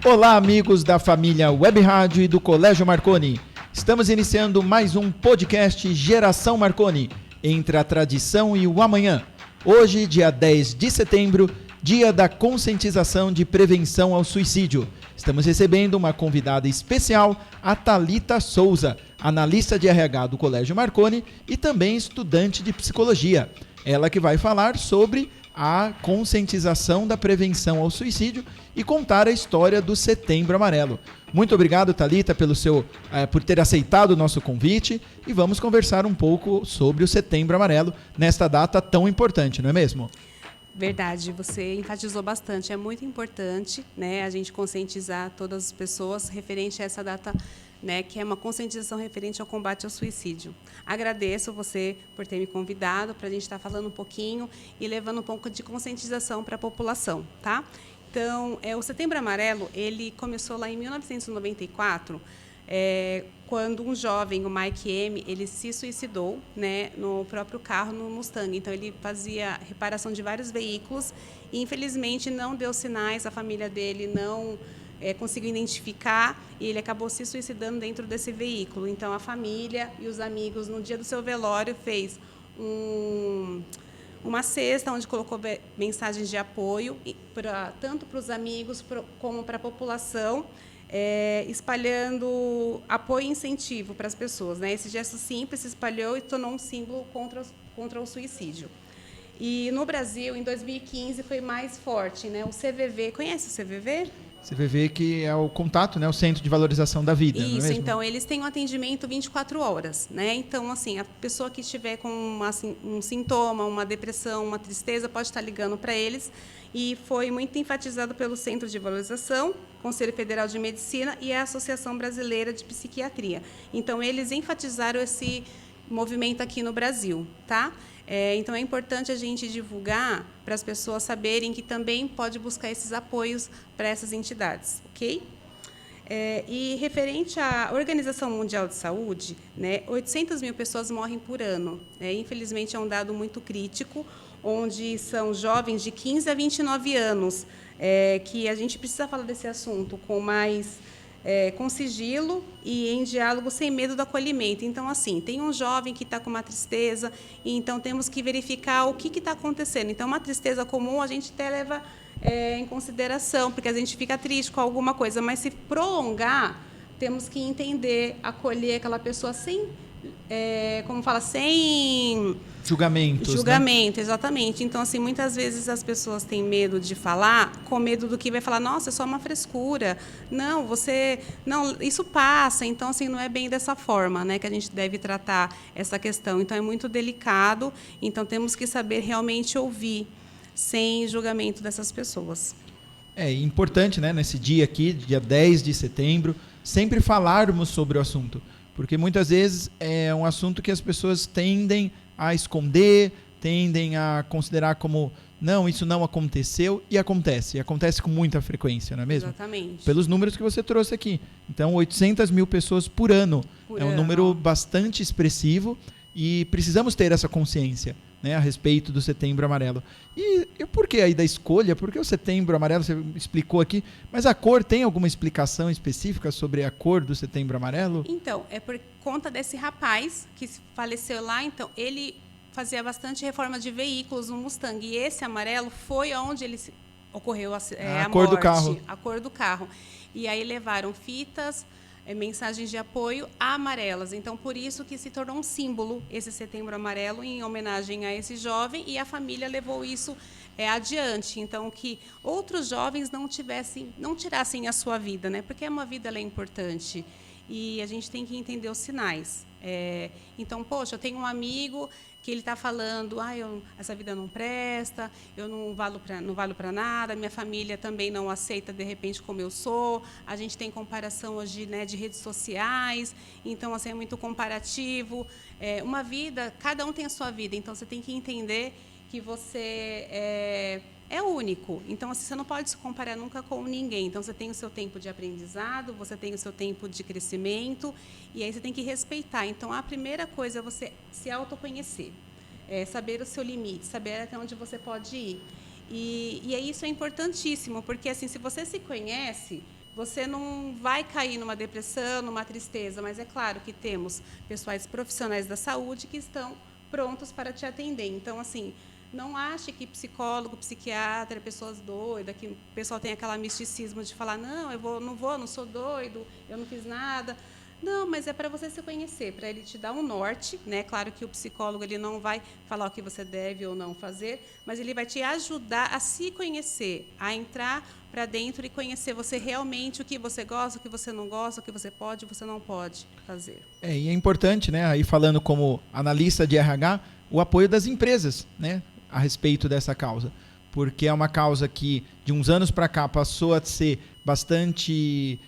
Olá, amigos da família Web Rádio e do Colégio Marconi. Estamos iniciando mais um podcast Geração Marconi, entre a tradição e o amanhã. Hoje, dia 10 de setembro, dia da conscientização de prevenção ao suicídio. Estamos recebendo uma convidada especial, a Thalita Souza, analista de RH do Colégio Marconi e também estudante de psicologia. Ela que vai falar sobre a conscientização da prevenção ao suicídio e contar a história do Setembro Amarelo. Muito obrigado, Thalita, por ter aceitado o nosso convite e vamos conversar um pouco sobre o Setembro Amarelo nesta data tão importante, não é mesmo? Verdade, você enfatizou bastante. É muito importante, né, a gente conscientizar todas as pessoas referente a essa data, né, que é uma conscientização referente ao combate ao suicídio. Agradeço você por ter me convidado para a gente estar falando um pouquinho e levando um pouco de conscientização para a população, tá? Então, o Setembro Amarelo, ele começou lá em 1994, quando um jovem, o Mike M., ele se suicidou, né, no próprio carro, no Mustang. Então, ele fazia reparação de vários veículos e, infelizmente, não deu sinais, a família dele não conseguiu identificar e ele acabou se suicidando dentro desse veículo. Então, a família e os amigos, no dia do seu velório, fez uma cesta onde colocou mensagens de apoio, tanto para os amigos como para a população, espalhando apoio e incentivo para as pessoas, né? Esse gesto simples se espalhou e tornou um símbolo contra o suicídio. E no Brasil, em 2015, foi mais forte, né? O CVV, conhece o CVV? CVV, que é o contato, né, o Centro de Valorização da Vida, Isso, não é mesmo? então, eles têm um atendimento 24 horas, né? Então, assim, a pessoa que estiver com um sintoma, uma depressão, uma tristeza, pode estar ligando para eles. E foi muito enfatizado pelo Centro de Valorização, Conselho Federal de Medicina e a Associação Brasileira de Psiquiatria. Então, eles enfatizaram esse movimento aqui no Brasil, tá? Então, é importante a gente divulgar para as pessoas saberem que também pode buscar esses apoios para essas entidades, ok? E referente à Organização Mundial de Saúde, né, 800 mil pessoas morrem por ano. Infelizmente, é um dado muito crítico, onde são jovens de 15 a 29 anos, que a gente precisa falar desse assunto com sigilo e em diálogo sem medo do acolhimento. Então, assim, tem um jovem que está com uma tristeza, e então temos que verificar o que está acontecendo. Então, uma tristeza comum a gente até leva em consideração, porque a gente fica triste com alguma coisa, mas se prolongar, temos que entender, acolher aquela pessoa sem Julgamentos, julgamento, né? Exatamente. Então, assim, muitas vezes as pessoas têm medo de falar, com medo do que vai falar, nossa, é só uma frescura. Não, isso passa. Então, assim, não é bem dessa forma, né, que a gente deve tratar essa questão. Então, é muito delicado. Então, temos que saber realmente ouvir, sem julgamento dessas pessoas. É importante, né, nesse dia aqui, dia 10 de setembro, sempre falarmos sobre o assunto. Porque muitas vezes é um assunto que as pessoas tendem a esconder, tendem a considerar como, não, isso não aconteceu, e acontece com muita frequência, não é mesmo? Exatamente. Pelos números que você trouxe aqui. Então, 800 mil pessoas por ano. Um número bastante expressivo e precisamos ter essa consciência, né, a respeito do Setembro Amarelo. E por que aí da escolha? Por que o Setembro Amarelo? Você explicou aqui, mas a cor tem alguma explicação específica sobre a cor do Setembro Amarelo? Então, é por conta desse rapaz que faleceu lá. Então, ele fazia bastante reforma de veículos no Mustang, e esse amarelo foi onde ocorreu a cor morte, do carro. A cor do carro. E aí levaram fitas, mensagens de apoio amarelas. Então, por isso que se tornou um símbolo esse Setembro Amarelo, em homenagem a esse jovem, e a família levou isso adiante. Então, que outros jovens não tirassem a sua vida, né? Porque uma vida ela é importante e a gente tem que entender os sinais. Então, poxa, eu tenho um amigo que ele está falando, essa vida não presta, eu não valo para nada, minha família também não aceita, de repente, como eu sou. A gente tem comparação hoje, né, de redes sociais, então, assim, é muito comparativo. Uma vida, cada um tem a sua vida, então você tem que entender que você é único. Então, assim, você não pode se comparar nunca com ninguém. Então, você tem o seu tempo de aprendizado, você tem o seu tempo de crescimento, e aí você tem que respeitar. Então, a primeira coisa é você se autoconhecer, saber o seu limite, saber até onde você pode ir. E isso é importantíssimo, porque, assim, se você se conhece, você não vai cair numa depressão, numa tristeza, mas é claro que temos pessoais profissionais da saúde que estão prontos para te atender. Então, assim, não ache que psicólogo, psiquiatra, pessoas doidas, que o pessoal tem aquele misticismo de falar, não, não sou doido, eu não fiz nada. Não, mas é para você se conhecer, para ele te dar um norte, né? Claro que o psicólogo ele não vai falar o que você deve ou não fazer, mas ele vai te ajudar a se conhecer, a entrar para dentro e conhecer você realmente, o que você gosta, o que você não gosta, o que você pode e você não pode fazer. E é importante, né, aí falando como analista de RH, o apoio das empresas, né, a respeito dessa causa. Porque é uma causa que, de uns anos para cá, passou a ser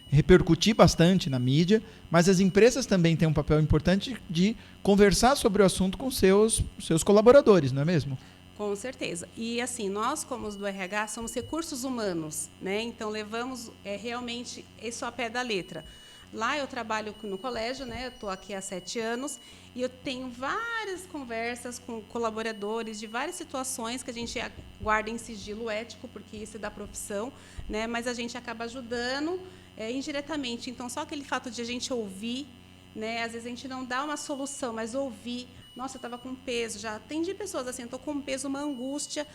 repercutir bastante na mídia, mas as empresas também têm um papel importante de conversar sobre o assunto com seus colaboradores, não é mesmo? Com certeza. E, assim, nós, como os do RH, somos recursos humanos, né? Então, levamos realmente isso ao pé da letra. Lá eu trabalho no colégio, né? Eu estou aqui há 7 anos e eu tenho várias conversas com colaboradores de várias situações que a gente guarda em sigilo ético, porque isso é da profissão, né? Mas a gente acaba ajudando indiretamente. Então, só aquele fato de a gente ouvir, né? Às vezes a gente não dá uma solução, mas ouvir. Nossa, eu estava com peso. Já atendi pessoas assim, estou com peso, uma angústia.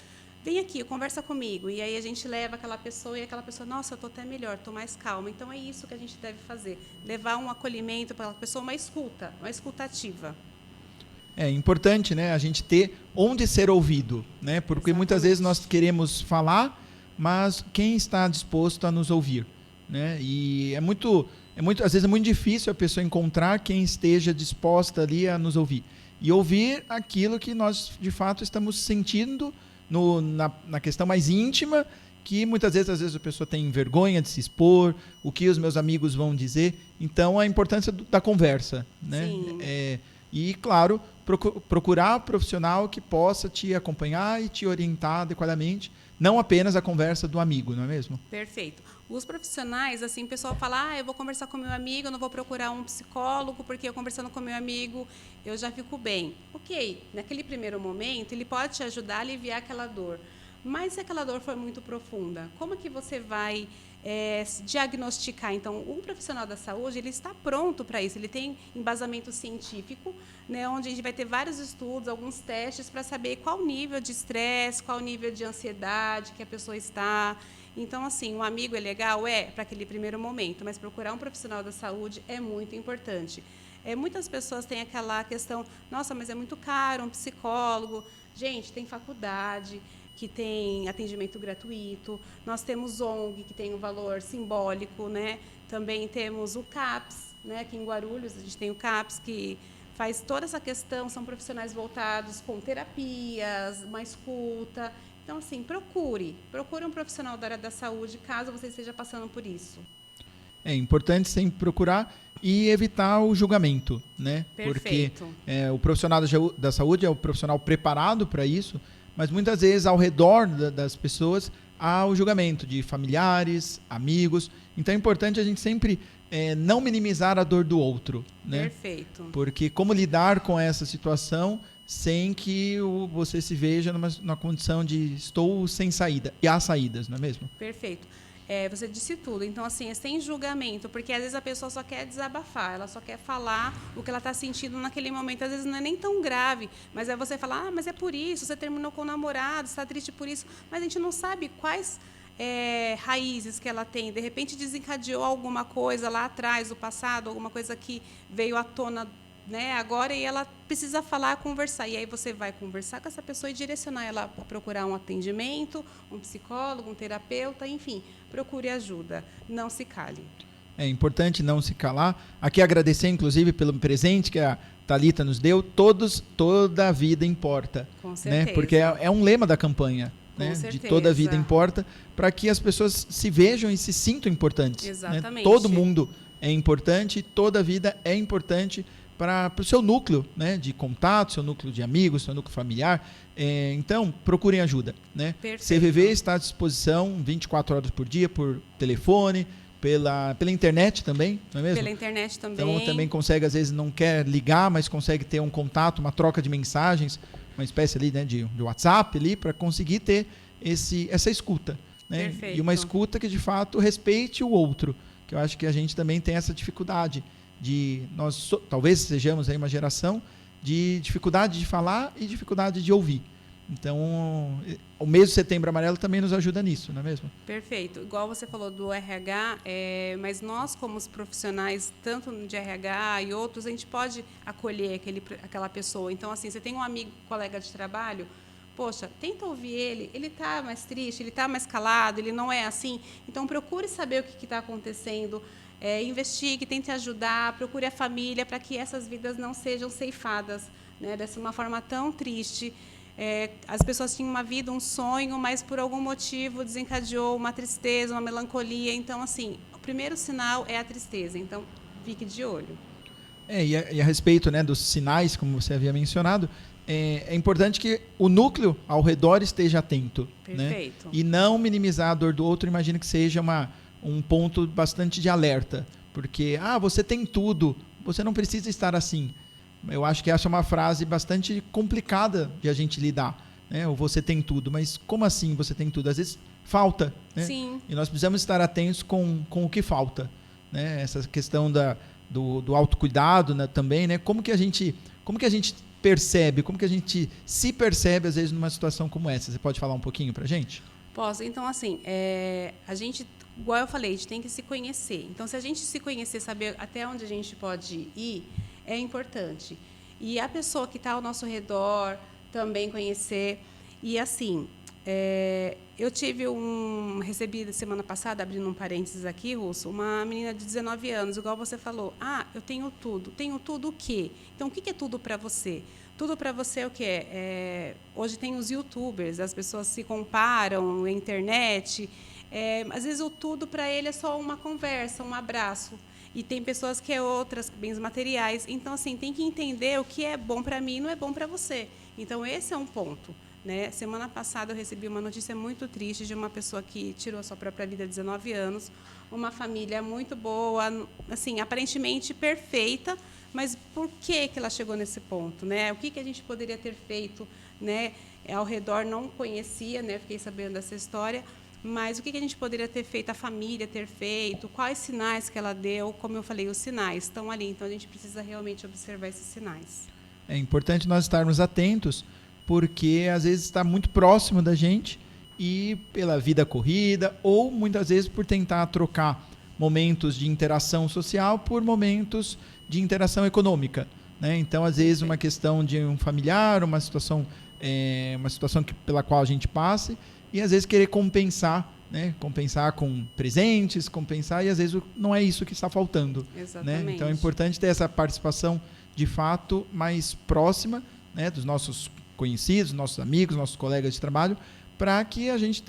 Vem aqui, conversa comigo. E aí a gente leva aquela pessoa e aquela pessoa, nossa, eu estou até melhor, estou mais calma. Então, é isso que a gente deve fazer. Levar um acolhimento para aquela pessoa, uma escutativa. É importante, né, a gente ter onde ser ouvido, né? Porque Exatamente. Muitas vezes nós queremos falar, mas quem está disposto a nos ouvir, né? E às vezes é muito difícil a pessoa encontrar quem esteja disposta ali a nos ouvir. E ouvir aquilo que nós, de fato, estamos sentindo na questão mais íntima, que muitas vezes a pessoa tem vergonha de se expor, o que os meus amigos vão dizer. Então, a importância da conversa, né? Sim. E, claro, procurar um profissional que possa te acompanhar e te orientar adequadamente, não apenas a conversa do amigo, não é mesmo? Perfeito. Os profissionais, assim, o pessoal fala, eu vou conversar com meu amigo, eu não vou procurar um psicólogo, porque eu conversando com meu amigo, eu já fico bem. Ok, naquele primeiro momento, ele pode te ajudar a aliviar aquela dor. Mas se aquela dor for muito profunda, como que você vai diagnosticar? Então, um profissional da saúde, ele está pronto para isso, ele tem embasamento científico, né, onde a gente vai ter vários estudos, alguns testes para saber qual nível de estresse, qual nível de ansiedade que a pessoa está. Então, assim, um amigo é legal? Para aquele primeiro momento, mas procurar um profissional da saúde é muito importante. Muitas pessoas têm aquela questão, nossa, mas é muito caro um psicólogo. Gente, tem faculdade que tem atendimento gratuito, nós temos ONG, que tem um valor simbólico, né? Também temos o CAPS, né? Aqui em Guarulhos, a gente tem o CAPS, que faz toda essa questão, são profissionais voltados com terapias, uma escuta. Então, assim, procure um profissional da área da saúde, caso você esteja passando por isso. É importante sempre procurar e evitar o julgamento, né? Perfeito. Porque o profissional da saúde é o profissional preparado para isso, mas muitas vezes ao redor das pessoas há o julgamento de familiares, amigos. Então é importante a gente sempre não minimizar a dor do outro, né? Perfeito. Porque como lidar com essa situação sem que você se veja numa condição de estou sem saída. E há saídas, não é mesmo? Perfeito. Você disse tudo. Então, assim, é sem julgamento, porque às vezes a pessoa só quer desabafar, ela só quer falar o que ela está sentindo naquele momento. Às vezes não é nem tão grave, mas é você falar, mas é por isso, você terminou com o namorado, você está triste por isso. Mas a gente não sabe quais raízes que ela tem. De repente desencadeou alguma coisa lá atrás, do passado, alguma coisa que veio à tona, né, agora, e ela precisa falar, conversar. E aí você vai conversar com essa pessoa e direcionar ela para procurar um atendimento, um psicólogo, um terapeuta, enfim, procure ajuda. Não se cale. É importante não se calar. Aqui agradecer, inclusive, pelo presente que a Thalita nos deu. Toda a vida importa. Com certeza. Né? Porque é um lema da campanha. Né? De toda a vida importa, para que as pessoas se vejam e se sintam importantes. Exatamente. Né? Todo mundo é importante, toda a vida é importante para o seu núcleo, né, de contato, seu núcleo de amigos, seu núcleo familiar. Então, procurem ajuda. Né? CVV está à disposição 24 horas por dia, por telefone, pela internet também, não é mesmo? Pela internet também. Então, também consegue, às vezes, não quer ligar, mas consegue ter um contato, uma troca de mensagens, uma espécie ali, né, de WhatsApp ali, para conseguir ter essa escuta. né? Perfeito. E uma escuta que, de fato, respeite o outro, que eu acho que a gente também tem essa dificuldade de... talvez sejamos aí uma geração de dificuldade de falar e dificuldade de ouvir. Então, o mês de Setembro Amarelo também nos ajuda nisso, não é mesmo? Perfeito. Igual você falou do RH, mas nós, como os profissionais, tanto de RH e outros, a gente pode acolher aquela pessoa. Então, assim, você tem um amigo, colega de trabalho, poxa, tenta ouvir ele está mais triste, ele está mais calado, ele não é assim. Então, procure saber o que está acontecendo, investigue, tente ajudar, procure a família para que essas vidas não sejam ceifadas, né, dessa uma forma tão triste. As pessoas tinham uma vida, um sonho, mas por algum motivo desencadeou uma tristeza, uma melancolia. Então, assim, o primeiro sinal é a tristeza. Então, fique de olho. E a respeito, né, dos sinais, como você havia mencionado, é importante que o núcleo ao redor esteja atento. Perfeito. Né? E não minimizar a dor do outro. Imagino que seja um ponto bastante de alerta. Porque, você tem tudo, você não precisa estar assim. Eu acho que essa é uma frase bastante complicada de a gente lidar, né? Ou você tem tudo, mas como assim você tem tudo? Às vezes falta, né? Sim. E nós precisamos estar atentos com o que falta, né? Essa questão do autocuidado, né, também, né? Como que a gente percebe, como que a gente se percebe às vezes numa situação como essa? Você pode falar um pouquinho pra gente? Posso. Então, assim, a gente, igual eu falei, a gente tem que se conhecer. Então, se a gente se conhecer, saber até onde a gente pode ir, é importante. E a pessoa que está ao nosso redor também conhecer. E, assim, eu recebi semana passada, abrindo um parênteses aqui, Russo, uma menina de 19 anos, igual você falou. Eu tenho tudo. Tenho tudo o quê? Então, o que é tudo para você? Tudo para você é o quê? Hoje tem os youtubers, as pessoas se comparam na internet. Às vezes, o tudo para ele é só uma conversa, um abraço. E tem pessoas que outras, bens materiais. Então, assim, tem que entender o que é bom para mim e não é bom para você. Então, esse é um ponto, né? Semana passada, eu recebi uma notícia muito triste de uma pessoa que tirou a sua própria vida, 19 anos, uma família muito boa, assim, aparentemente perfeita, mas por que ela chegou nesse ponto, né? O que a gente poderia ter feito, né? Ao redor não conhecia, né? Fiquei sabendo dessa história. Mas o que a gente poderia ter feito, a família ter feito, quais sinais que ela deu, como eu falei, os sinais estão ali, então a gente precisa realmente observar esses sinais. É importante nós estarmos atentos, porque às vezes está muito próximo da gente e pela vida corrida, ou muitas vezes por tentar trocar momentos de interação social por momentos de interação econômica, né? Então, às vezes, uma questão de um familiar, uma situação pela qual a gente passe, e às vezes querer compensar, né? Compensar com presentes, compensar, e às vezes não é isso que está faltando. Exatamente. Né? Então é importante ter essa participação de fato mais próxima, né, dos nossos conhecidos, nossos amigos, nossos colegas de trabalho, para que a gente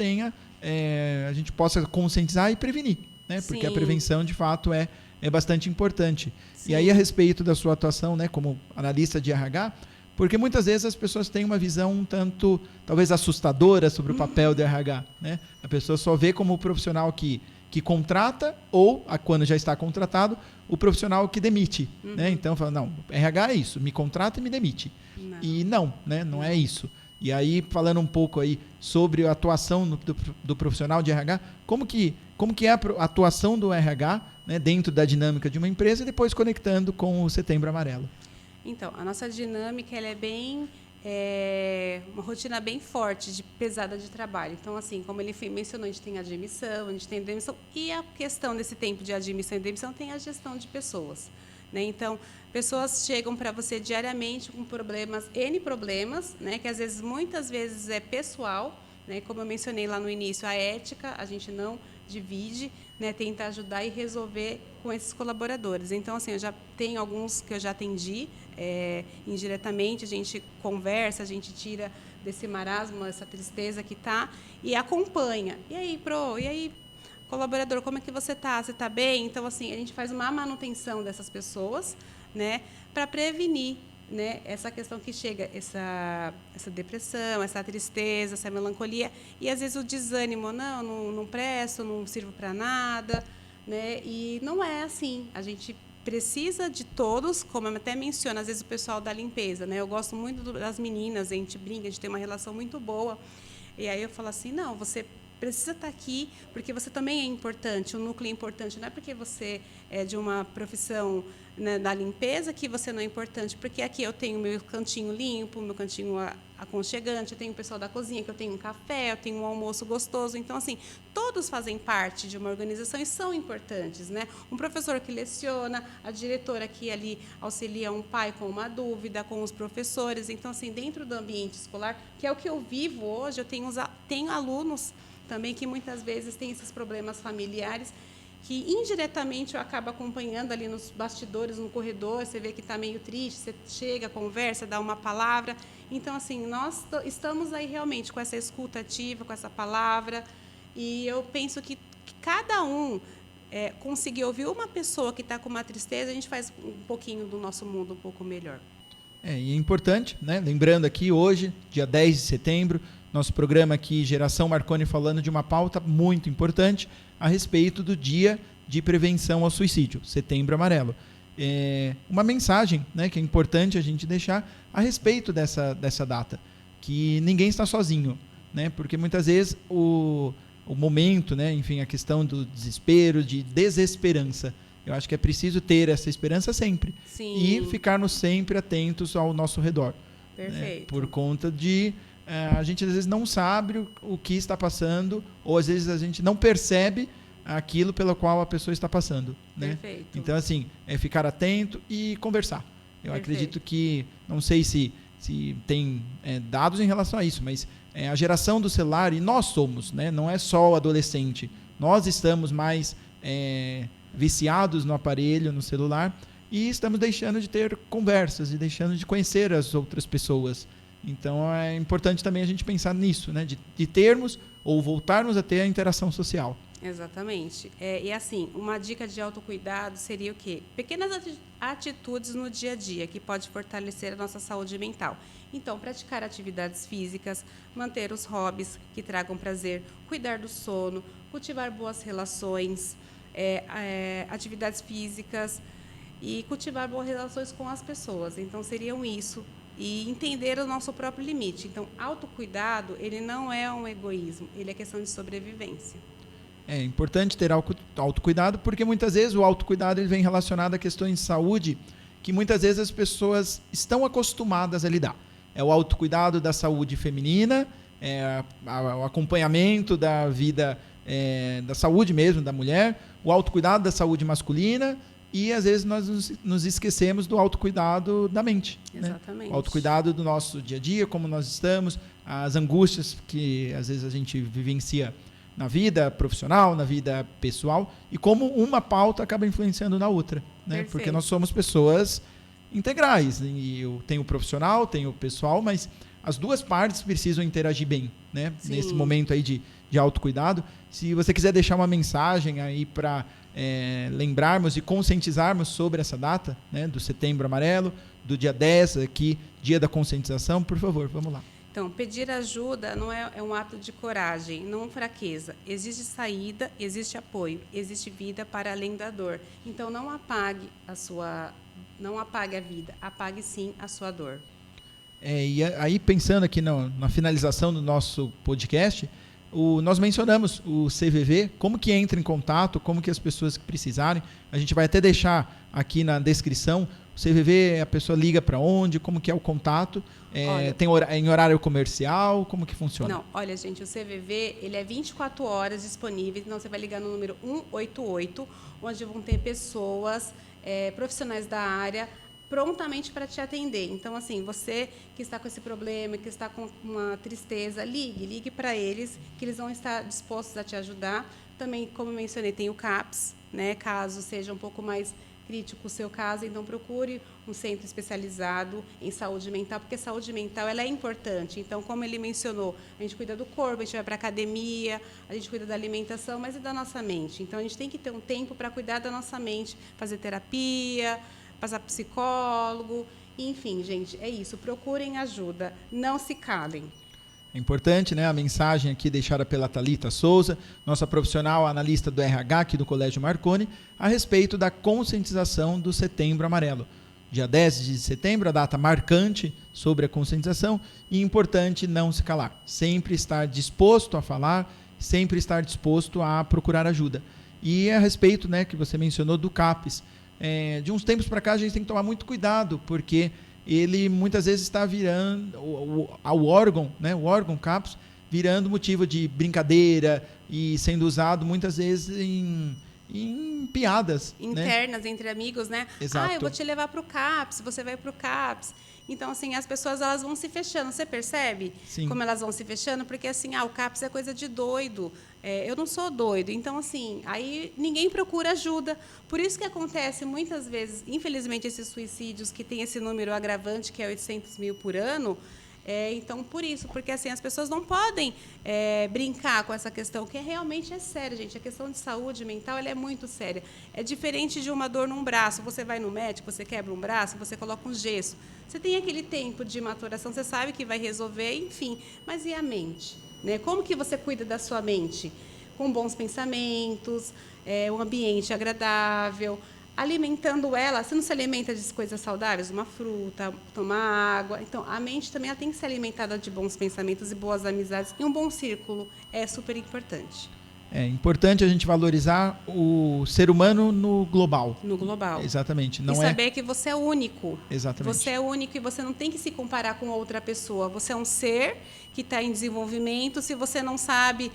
a gente possa conscientizar e prevenir, né? Porque a prevenção de fato é bastante importante. Sim. E aí, a respeito da sua atuação, né, como analista de RH, porque muitas vezes as pessoas têm uma visão um tanto, talvez, assustadora sobre o papel do RH. Né? A pessoa só vê como o profissional que contrata ou, quando já está contratado, o profissional que demite. Né? Então, fala, não, RH é isso, me contrata e me demite. Não. E não, né? Não é isso. E aí, falando um pouco aí sobre a atuação do profissional de RH, como que é a atuação do RH, né, dentro da dinâmica de uma empresa e depois conectando com o Setembro Amarelo? Então, a nossa dinâmica ela é bem uma rotina bem forte, pesada de trabalho. Então, assim, como ele mencionou, a gente tem admissão, a gente tem demissão, e a questão desse tempo de admissão e demissão tem a gestão de pessoas. Né? Então, pessoas chegam para você diariamente com N problemas, né, que muitas vezes é pessoal, né, como eu mencionei lá no início, a ética, a gente não divide, né, tenta ajudar e resolver com esses colaboradores. Então, assim, eu já tenho alguns que eu já atendi indiretamente, a gente conversa, a gente tira desse marasmo, essa tristeza que está, e acompanha. E aí, colaborador, como é que você está? Você está bem? Então, assim, a gente faz uma manutenção dessas pessoas, né, para prevenir, né, essa questão que chega, essa depressão, essa tristeza, essa melancolia, e às vezes o desânimo, não presto, não sirvo para nada, né, e não é assim. A gente precisa de todos, como eu até menciono, às vezes o pessoal da limpeza, né, eu gosto muito das meninas, a gente brinca, a gente tem uma relação muito boa, e aí eu falo assim, não, você precisa estar aqui porque você também é importante, o núcleo é importante. Não é porque você é de uma profissão, né, da limpeza que você não é importante, porque aqui eu tenho meu cantinho limpo, meu cantinho aconchegante, eu tenho o pessoal da cozinha, que eu tenho um café, eu tenho um almoço gostoso. Então, assim, todos fazem parte de uma organização e são importantes, né? Um professor que leciona, a diretora que ali auxilia um pai com uma dúvida, com os professores. Então, assim, dentro do ambiente escolar, que é o que eu vivo hoje, eu tenho alunos também que muitas vezes têm esses problemas familiares, que indiretamente eu acabo acompanhando ali nos bastidores, no corredor, você vê que está meio triste, você chega, conversa, dá uma palavra. Então, assim, nós estamos aí realmente com essa escuta ativa, com essa palavra, e eu penso que cada um conseguir ouvir uma pessoa que está com uma tristeza, a gente faz um pouquinho do nosso mundo um pouco melhor. E é importante, né? Lembrando aqui, hoje, dia 10 de setembro, nosso programa aqui, Geração Marconi, falando de uma pauta muito importante a respeito do Dia de Prevenção ao Suicídio, Setembro Amarelo. Uma mensagem, né, que é importante a gente deixar a respeito dessa data, que ninguém está sozinho, né? Porque muitas vezes o momento, né, enfim, a questão do desespero, de desesperança, eu acho que é preciso ter essa esperança sempre. Sim. E ficarmos sempre atentos ao nosso redor. Perfeito. Né? Por conta de a gente às vezes não sabe o que está passando, ou às vezes a gente não percebe aquilo pelo qual a pessoa está passando. Né? Perfeito. Então, assim, ficar atento e conversar. Eu acredito que, não sei se tem dados em relação a isso, mas a geração do celular, e nós somos, né? Não é só o adolescente, nós estamos mais viciados no aparelho, no celular, e estamos deixando de ter conversas e deixando de conhecer as outras pessoas. Então é importante também a gente pensar nisso, né? De termos ou voltarmos a ter a interação social. Exatamente. E assim, uma dica de autocuidado seria o quê? Pequenas atitudes no dia a dia que pode fortalecer a nossa saúde mental. Então, praticar atividades físicas, manter os hobbies que tragam prazer, cuidar do sono, cultivar boas relações, atividades físicas e cultivar boas relações com as pessoas. Então, seriam isso. E entender o nosso próprio limite. Então, autocuidado, ele não é um egoísmo, ele é questão de sobrevivência. É importante ter autocuidado, porque muitas vezes o autocuidado ele vem relacionado a questões de saúde que muitas vezes as pessoas estão acostumadas a lidar. É o autocuidado da saúde feminina, o acompanhamento da vida, da saúde mesmo da mulher, o autocuidado da saúde masculina, e às vezes nós nos esquecemos do autocuidado da mente. Exatamente. Né? O autocuidado do nosso dia a dia, como nós estamos, as angústias que às vezes a gente vivencia na vida profissional, na vida pessoal, e como uma pauta acaba influenciando na outra. Né? Porque nós somos pessoas integrais. E eu tenho o profissional, tenho o pessoal, mas as duas partes precisam interagir bem. Né? Nesse momento aí de autocuidado. Se você quiser deixar uma mensagem aí para lembrarmos e conscientizarmos sobre essa data, né, do Setembro Amarelo, do dia 10 aqui, dia da conscientização, por favor, vamos lá. Então, pedir ajuda não é um ato de coragem, não fraqueza. Existe saída, existe apoio, existe vida para além da dor. Então, não apague a vida, apague sim a sua dor. E aí, pensando aqui na finalização do nosso podcast, nós mencionamos o CVV, como que entra em contato, como que as pessoas que precisarem, a gente vai até deixar aqui na descrição. O CVV, a pessoa liga para onde, como que é o contato, tem em horário comercial, como que funciona? Não, olha gente, o CVV ele é 24 horas disponível, então você vai ligar no número 188, onde vão ter pessoas, profissionais da área, prontamente para te atender. Então, assim, você que está com esse problema, que está com uma tristeza, ligue para eles, que eles vão estar dispostos a te ajudar. Também, como eu mencionei, tem o CAPS, né? Caso seja um pouco mais crítico o seu caso, então procure um centro especializado em saúde mental, porque a saúde mental ela é importante. Então, como ele mencionou, a gente cuida do corpo, a gente vai para a academia, a gente cuida da alimentação, mas e da nossa mente? Então, a gente tem que ter um tempo para cuidar da nossa mente, fazer terapia, passar psicólogo, enfim, gente, é isso. Procurem ajuda, não se calem. É importante, né, a mensagem aqui deixada pela Thalita Souza, nossa profissional analista do RH aqui do Colégio Marconi, a respeito da conscientização do Setembro Amarelo. Dia 10 de setembro, a data marcante sobre a conscientização, e importante não se calar, sempre estar disposto a falar sempre estar disposto a procurar ajuda. E a respeito, né, que você mencionou do CAPS, de uns tempos para cá a gente tem que tomar muito cuidado, porque ele muitas vezes está virando o órgão, né, o órgão CAPS, virando motivo de brincadeira e sendo usado muitas vezes em piadas internas, né? Entre amigos, né? Exato. Eu vou te levar para o CAPS, você vai para o CAPS. Então, assim, as pessoas elas vão se fechando. Você percebe? Sim. Como elas vão se fechando? Porque, assim, o CAPS é coisa de doido. Eu não sou doido. Então, assim, aí ninguém procura ajuda. Por isso que acontece, muitas vezes, infelizmente, esses suicídios que tem esse número agravante, que é 800 mil por ano. Então, por isso, porque assim, as pessoas não podem brincar com essa questão, que realmente é séria, gente. A questão de saúde mental ela é muito séria. É diferente de uma dor num braço. Você vai no médico, você quebra um braço, você coloca um gesso. Você tem aquele tempo de maturação, você sabe que vai resolver, enfim. Mas e a mente? Né? Como que você cuida da sua mente? Com bons pensamentos, um ambiente agradável, alimentando ela. Você não se alimenta de coisas saudáveis, uma fruta, tomar água. Então, a mente também ela tem que ser alimentada de bons pensamentos e boas amizades. E um bom círculo é super importante. É importante a gente valorizar o ser humano no global. No global. Exatamente. E saber que você é único. Exatamente. Você é único e você não tem que se comparar com outra pessoa. Você é um ser que está em desenvolvimento. Se você não sabe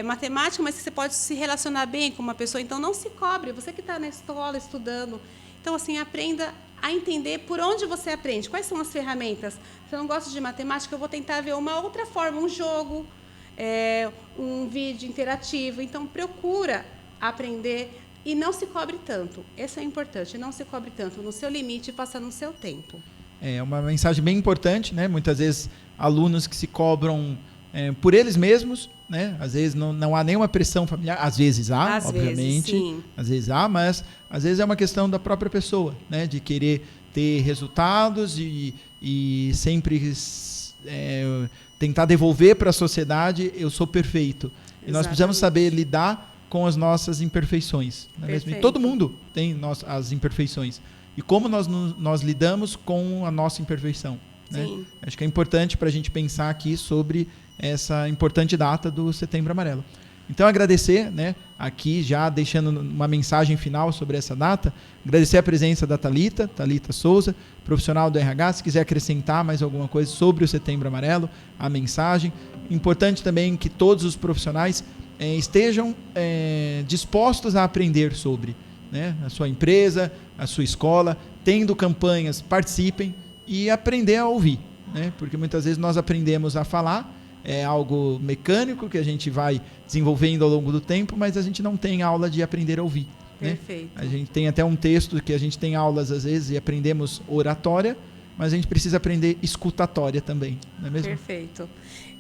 matemática, mas você pode se relacionar bem com uma pessoa, então não se cobre. Você que está na escola estudando. Então, assim, aprenda a entender por onde você aprende. Quais são as ferramentas? Se eu não gosto de matemática, eu vou tentar ver uma outra forma, um jogo, um vídeo interativo. Então, procura aprender e não se cobre tanto. Isso é importante, não se cobre tanto. No seu limite, faça no seu tempo. É uma mensagem bem importante, né? Muitas vezes, alunos que se cobram por eles mesmos, né? Às vezes não há nenhuma pressão familiar, às vezes há, obviamente. Sim. Às vezes há, mas às vezes é uma questão da própria pessoa, né? De querer ter resultados e sempre tentar devolver para a sociedade, eu sou perfeito. E nós precisamos saber lidar com as nossas imperfeições. Não é mesmo? E todo mundo tem as imperfeições. E como nós lidamos com a nossa imperfeição. Né? Sim. Acho que é importante para a gente pensar aqui sobre essa importante data do Setembro Amarelo. Então, agradecer, né, aqui já deixando uma mensagem final sobre essa data, agradecer a presença da Thalita Souza, profissional do RH, se quiser acrescentar mais alguma coisa sobre o Setembro Amarelo, a mensagem. Importante também que todos os profissionais estejam dispostos a aprender sobre, né, a sua empresa, a sua escola, tendo campanhas, participem e aprender a ouvir, né, porque muitas vezes nós aprendemos a falar, é algo mecânico que a gente vai desenvolvendo ao longo do tempo, mas a gente não tem aula de aprender a ouvir. Perfeito. Né? A gente tem até um texto que a gente tem aulas às vezes e aprendemos oratória, mas a gente precisa aprender escutatória também, não é mesmo? Perfeito.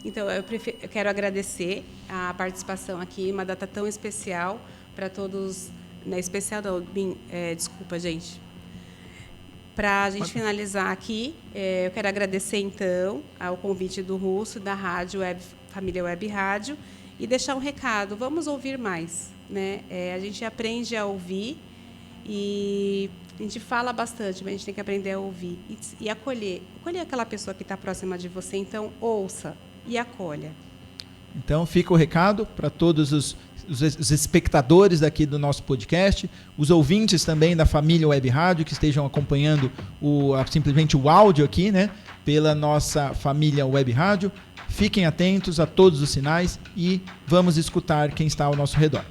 Então, eu quero agradecer a participação aqui, uma data tão especial para todos, né? Especial não, desculpa, gente. Para a gente finalizar aqui, eu quero agradecer, então, ao convite do Russo, da Rádio Família Web Rádio, e deixar um recado. Vamos ouvir mais. Né? A gente aprende a ouvir e a gente fala bastante, mas a gente tem que aprender a ouvir e acolher. Acolher aquela pessoa que está próxima de você. Então, ouça e acolha. Então, fica o recado para todos os espectadores daqui do nosso podcast, os ouvintes também da família Web Rádio que estejam acompanhando simplesmente o áudio aqui, né, pela nossa família Web Rádio. Fiquem atentos a todos os sinais e vamos escutar quem está ao nosso redor.